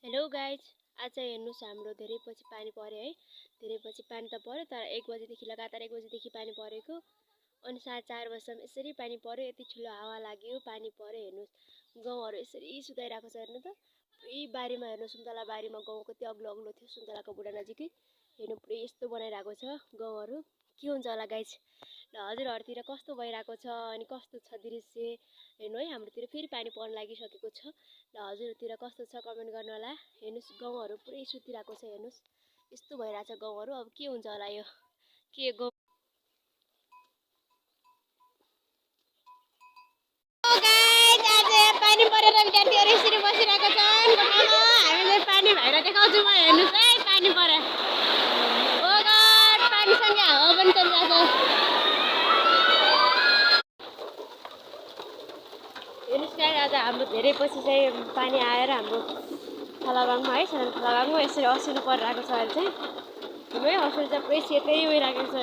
Hello guys, आज हेर्नुस् हाम्रो धेरै पछि पानी पर्यो है। धेरै पछि पानी त पर्यो तर 1 बजेदेखि लगातार 1 बजेदेखि पानी परेको अनि 4:30 बजेसम्म यसरी पानी पर्यो। यति ठुलो हावा लाग्यो, पानी पर्यो। हेर्नुस् गाउँहरु यसरी सुताइराको छ। हेर्नु त पुरै बारीमा हेर्नु, सुन्तला बारीमा गाउँ कति अग्लो अग्लो थियो सुन्तलाको बुढा नजिकै। हेर्नु पुरै यस्तो बनाइराको छ गाउँहरु। के हुन्छ होला गाइज? ल हजुरहरुतिर कस्तो भइराको छ अनि कस्तो छ दृश्य हेर्नु है। हाम्रोतिर फेरि पानी पर्न लागिसकेको छ। ल हजुरतिर कस्तो छ कमेन्ट गर्नु होला। हेर्नुस् गाउँहरु पुरै सुतिराको छ। हेर्नुस् यस्तो भइराछ गाउँहरु। अब के हुन्छ होला यो? के गाउँ पानी परेर विद्यार्थीहरु यसरी बसिरहेको छन् गोठामा। हामीले पानी भएर देखाउँछु म। हेर्नुस् है पानी पर्यो। ओ गड, पानीसँगै हावा पनि चलिरहेको छ। हेर्नुस् गाइस, आज हाम्रो धेरै पछि चाहिँ पानी आएर हाम्रो खलागाङमा है, सानो खलागाङमा यसरी असिनो परिरहेको छ। अहिले चाहिँ है असिनो चाहिँ पुरै सेतै भइरहेको छ।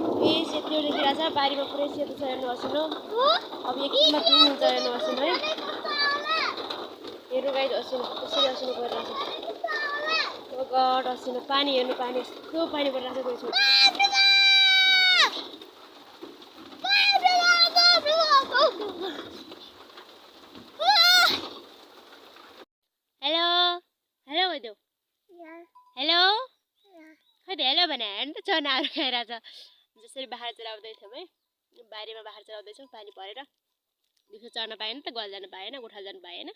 पुरै सेतो देखिरहेको छ, बारीमा पुरै सेतो छ। हेर्नु असिनो अब एकछिनमा हुन्छ। हेर्नु असिनो है। हेर्नु गाइस असिनो यसरी असिनो परिरहेको छ। ओ गड, असिनो पानी हेर्नु, पानी यस्तो पानी परिरहेको छ। Hello hello भइदेऊ। हेलो खै त हेलो भने हेर्नु त चनाहरू खाइरहेछ। जसरी बाख्रा चराउँदैथ्यौँ है, बारीमा बाख्रा चराउँदैछौँ पानी परेर। दिउँसो चढ्न पाएन त, गल जानु पाएन, गोठाला जानु पाएन।